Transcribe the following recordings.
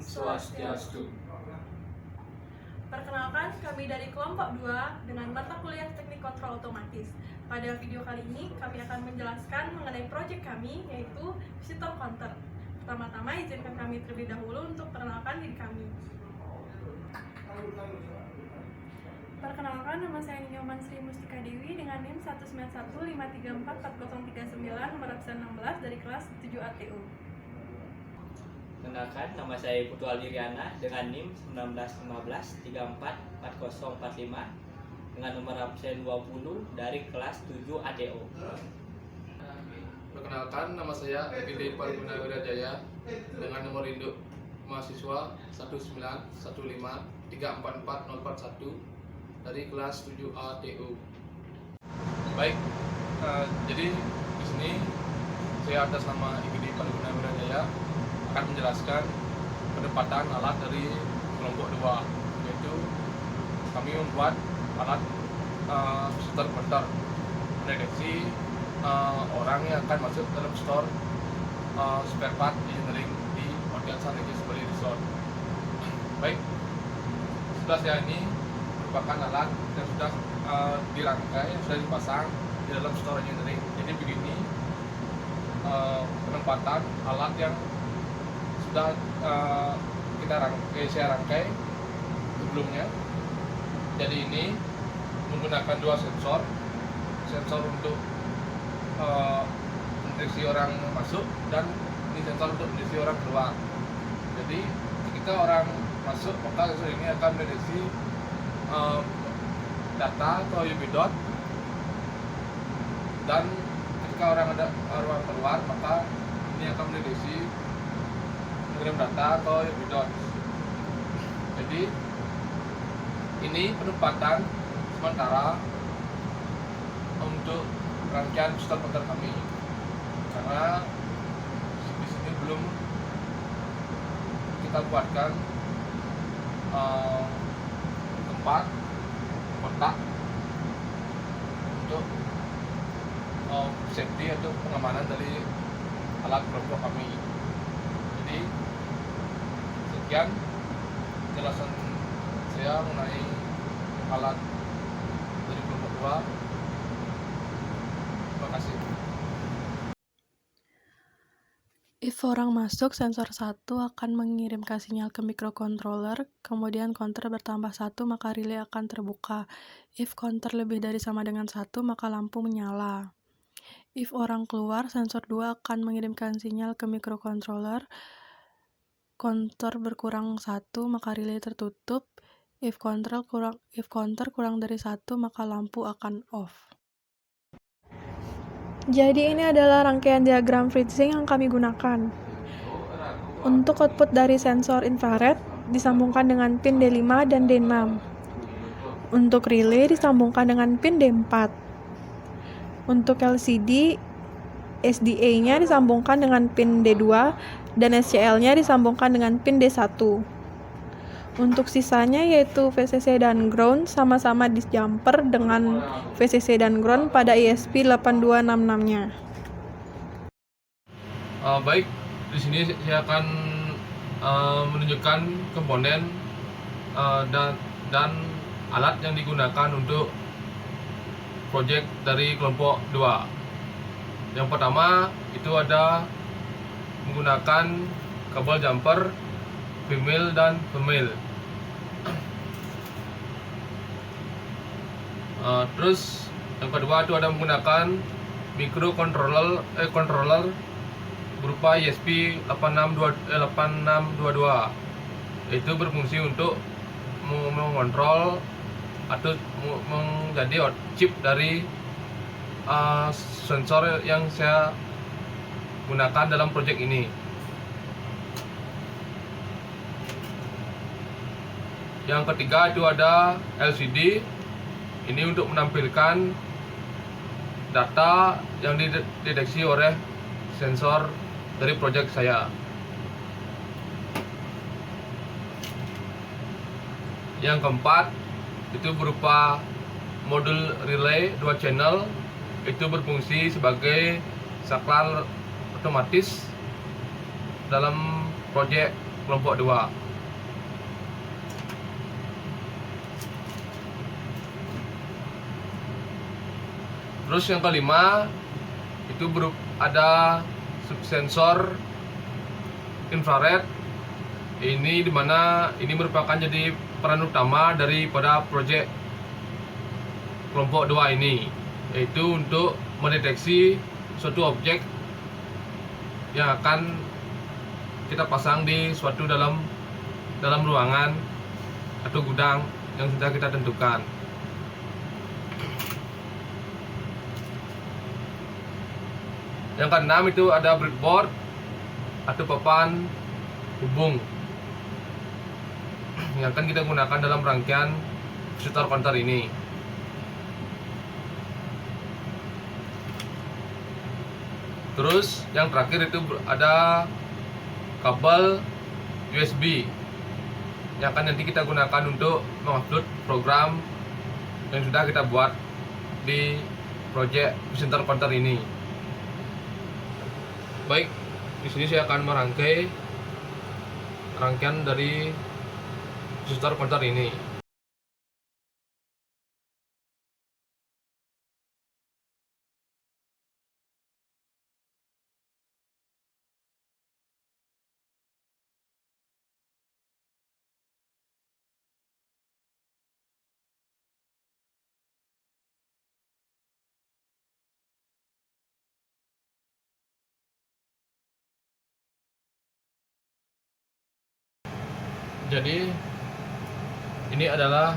Swastiastu. Perkenalkan, kami dari kelompok 2 dengan mata kuliah Teknik Kontrol Otomatis. Pada video kali ini, kami akan menjelaskan mengenai proyek kami, yaitu visitor counter. Pertama-tama, izinkan kami terlebih dahulu untuk perkenalkan diri kami. Perkenalkan, nama saya Nyoman Sri Mustika Dewi dengan NIM 191534439, nomor absen 16 dari kelas 7 ATU. Kenalkan, nama saya Putu Aldiriana dengan NIM 1915344045 dengan nomor absen 20 dari kelas 7 ADO. Perkenalkan, nama saya Epide Pariguna Wirajaya dengan nomor induk mahasiswa 191534441 dari kelas 7 ATU. Baik, jadi di sini saya atas nama Epide Pariguna Wirajaya akan menjelaskan penempatan alat dari kelompok 2, yaitu kami membuat alat visitor counter mendeteksi orang yang akan masuk dalam store spare part engineering di Hotel Sanregis Bali Resort. Baik, sebelah saya ini merupakan alat yang sudah dirangkai, yang sudah dipasang di dalam store engineering. Jadi begini penempatan alat yang sudah saya rangkai sebelumnya. Jadi ini menggunakan dua sensor untuk mendeteksi orang masuk dan ini sensor untuk mendeteksi orang keluar. Jadi ketika orang masuk, maka sensor ini akan mendeteksi data atau UV dot, dan ketika orang keluar, maka ini akan mendeteksi mengirim data atau UV dot. Jadi ini penempatan sementara untuk rangkaian visitor counter kami, karena di sini belum kita buatkan tempat kotak untuk safety atau pengamanan dari alat kelompok kami. Jadi sekian penjelasan saya mengenai alat dari kelompok 2. Terima kasih. If orang masuk, sensor 1 akan mengirimkan sinyal ke microcontroller, kemudian counter bertambah 1, maka relay akan terbuka. If counter lebih dari sama dengan 1, maka lampu menyala. If orang keluar, sensor 2 akan mengirimkan sinyal ke microcontroller, counter berkurang 1, maka relay tertutup. If counter kurang dari 1, maka lampu akan off. Jadi ini adalah rangkaian diagram freezing yang kami gunakan. Untuk output dari sensor infrared disambungkan dengan pin D5 dan D6. Untuk relay disambungkan dengan pin D4. Untuk LCD, SDA-nya disambungkan dengan pin D2 dan SCL-nya disambungkan dengan pin D1. Untuk sisanya yaitu VCC dan ground sama-sama dijumper dengan VCC dan ground pada ESP8266-nya. Baik, di sini saya akan menunjukkan komponen dan alat yang digunakan untuk proyek dari kelompok 2. Yang pertama itu ada menggunakan kabel jumper female dan female. Terus yang kedua itu ada menggunakan microcontroller berupa ESP8622. Itu berfungsi untuk mengontrol atau menjadi chip dari sensor yang saya gunakan dalam proyek ini. Yang ketiga itu ada LCD. Ini untuk menampilkan data yang dideteksi oleh sensor dari proyek saya. Yang keempat itu berupa modul relay 2 channel. Itu berfungsi sebagai saklar otomatis dalam proyek kelompok 2. Terus yang kelima itu ada sensor infrared. Ini dimana ini merupakan jadi peran utama daripada proyek kelompok 2 ini, yaitu untuk mendeteksi suatu objek yang akan kita pasang di suatu dalam ruangan atau gudang yang sudah kita tentukan. Yang keenam itu ada breadboard atau papan hubung yang akan kita gunakan dalam rangkaian visitor counter ini. Terus yang terakhir itu ada kabel USB yang akan nanti kita gunakan untuk mengupload program yang sudah kita buat di project visitor counter ini. Baik, di sini saya akan merangkai rangkaian dari visitor counter ini. Jadi ini adalah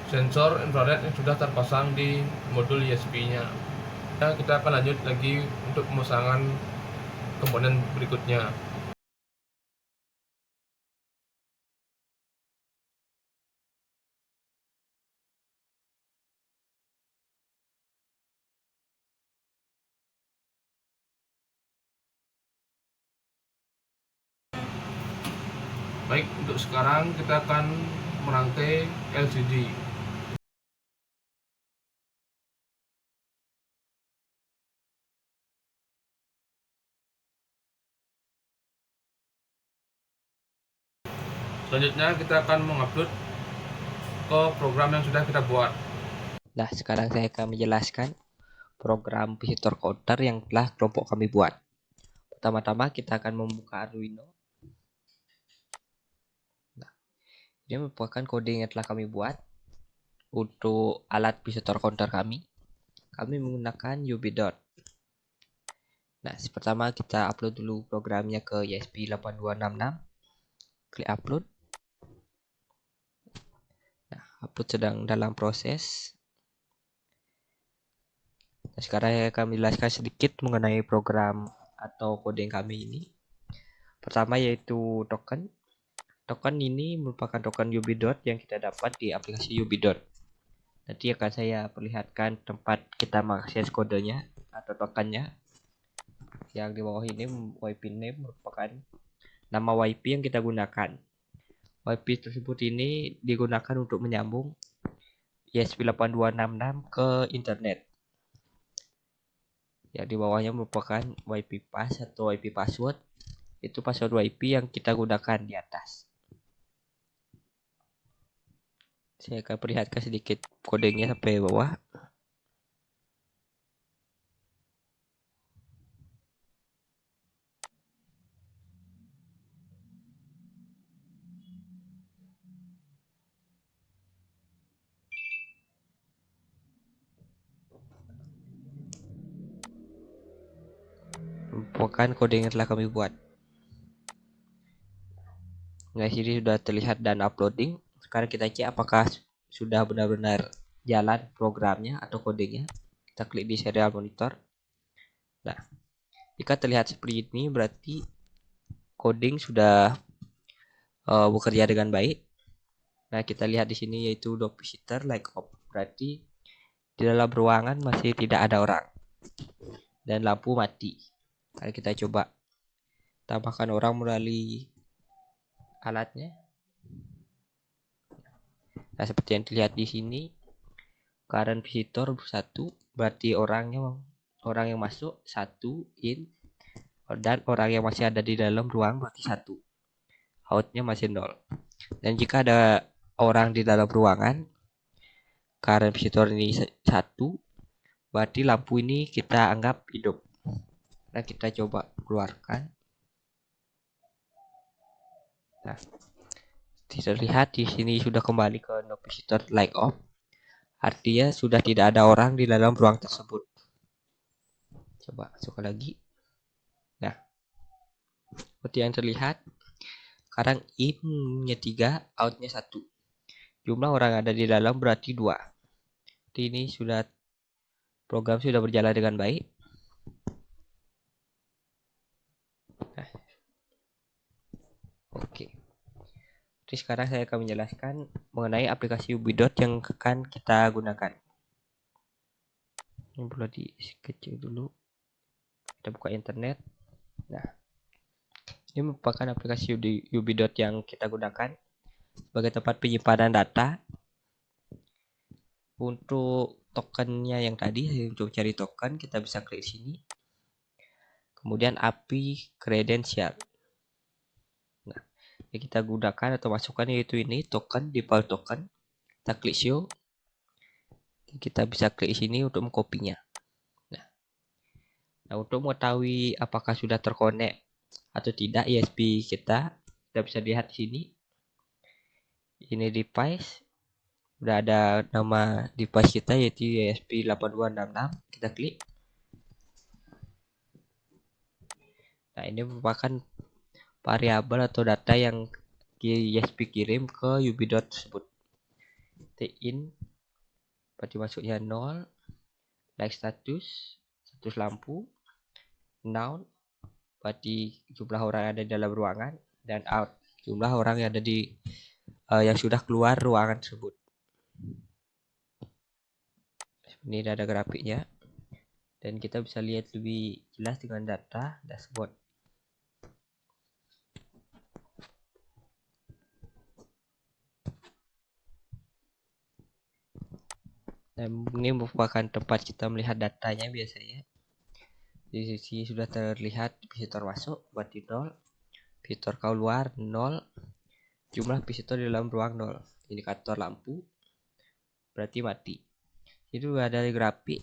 sensor infrared yang sudah terpasang di modul USB-nya. Kita akan lanjut lagi untuk pemasangan komponen berikutnya. Baik, untuk sekarang kita akan merangkai LCD. Selanjutnya kita akan mengupload ke program yang sudah kita buat. Nah, sekarang saya akan menjelaskan program visitor counter yang telah kelompok kami buat. Pertama-tama kita akan membuka Arduino. Nah, ini merupakan coding yang telah kami buat untuk alat visitor counter kami. Kami menggunakan UB.dot. Nah, pertama kita upload dulu programnya ke ESP8266. Klik upload. Nah, upload sedang dalam proses. Nah, sekarang saya akan menjelaskan sedikit mengenai program atau coding kami ini. Pertama yaitu token. Token ini merupakan token UB.dot yang kita dapat di aplikasi UB.dot. Nanti akan saya perlihatkan tempat kita mengakses kodenya atau tokennya. Yang di bawah ini WiFi name merupakan nama WiFi yang kita gunakan. WiFi tersebut ini digunakan untuk menyambung ESP8266 ke internet. Yang di bawahnya merupakan WiFi pass atau WiFi password. Itu password WiFi yang kita gunakan di atas. Saya akan perlihatkan sedikit kodenya sampai bawah. Merupakan kodenya telah kami buat. Nah, sini sudah terlihat dan uploading. Sekarang kita cek apakah sudah benar-benar jalan programnya atau kodenya. Kita klik di serial monitor. Nah, jika terlihat seperti ini berarti coding sudah bekerja dengan baik. Nah, kita lihat di sini yaitu dog visitor like off. Berarti di dalam ruangan masih tidak ada orang dan lampu mati. Mari kita coba tambahkan orang melalui alatnya. Nah, seperti yang terlihat di sini, current visitor 1 berarti orang yang masuk 1 in, dan orang yang masih ada di dalam ruang berarti 1. Outnya masih 0. Dan jika ada orang di dalam ruangan, current visitor ini 1, berarti lampu ini kita anggap hidup. Nah, kita coba keluarkan. Nah, terlihat di sini sudah kembali ke no visitor light off. Artinya sudah tidak ada orang di dalam ruang tersebut. Coba masukkan lagi. Nah, seperti yang terlihat, sekarang in-nya 3, out-nya 1. Jumlah orang ada di dalam berarti 2. Jadi ini program sudah berjalan dengan baik. Nah, oke. Jadi sekarang saya akan menjelaskan mengenai aplikasi Ubidot yang akan kita gunakan. Ini perlu dikecil dulu. Kita buka internet. Nah, ini merupakan aplikasi Ubidot yang kita gunakan sebagai tempat penyimpanan data. Untuk tokennya yang tadi, untuk cari token kita bisa klik sini. Kemudian API credential. Nah, yang kita gunakan atau masukkan yaitu ini token, default token. Kita klik show. Kita bisa klik sini untuk mengkopinya. Nah, untuk mengetahui apakah sudah terkonek atau tidak ISP kita bisa lihat di sini. Ini device. Sudah ada nama device kita yaitu ESP8266. Kita klik. Nah, ini merupakan variabel atau data yang ISP kirim ke Ubidot tersebut. In berarti masuknya 0, like status lampu, noun berarti jumlah orang yang ada di dalam ruangan, dan out jumlah orang yang ada di yang sudah keluar ruangan tersebut. Ini ada grafiknya dan kita bisa lihat lebih jelas dengan data dashboard. Dan ini merupakan tempat kita melihat datanya biasanya. Di sini sudah terlihat visitor masuk berarti 0, visitor keluar 0, jumlah visitor di dalam ruang 0, indikator lampu berarti mati. Itu ada grafik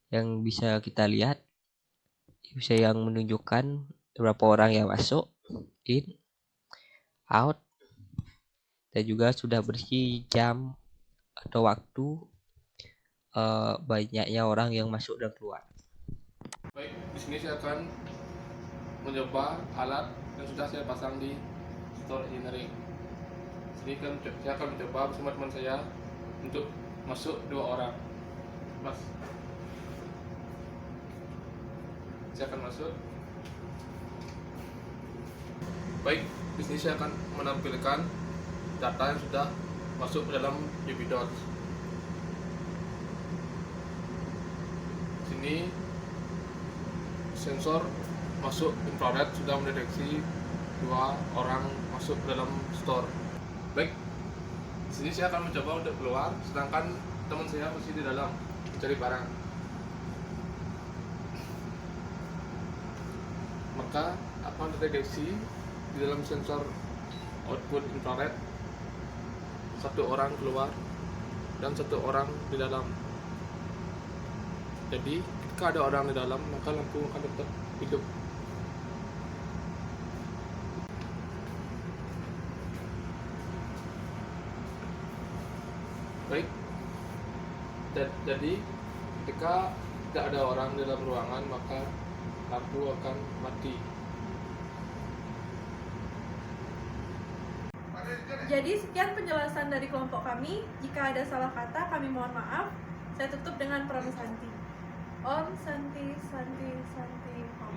yang bisa kita lihat, bisa yang menunjukkan berapa orang yang masuk, in, out, dan juga sudah bersih jam atau waktu banyaknya orang yang masuk dan keluar. Baik, di sini saya akan mencoba alat yang sudah saya pasang di store engineering. Sini kan saya akan mencoba bersama teman saya untuk masuk 2 orang. Mas, saya akan masuk. Baik, di sini saya akan menampilkan data yang sudah masuk ke dalam Ubidot. Sini sensor masuk infrared sudah mendeteksi 2 orang masuk ke dalam store. Baik, di sini saya akan mencoba untuk keluar, sedangkan teman saya masih di dalam mencari barang. Maka akan terdeteksi di dalam sensor output infrared 1 orang keluar dan 1 orang di dalam. Jadi jika ada orang di dalam maka lampu akan tetap hidup. Baik, jadi ketika tidak ada orang di dalam ruangan maka lampu akan mati. Jadi sekian penjelasan dari kelompok kami. Jika ada salah kata kami mohon maaf. Saya tutup dengan promo Santi. Om Santi Santi Santi Om.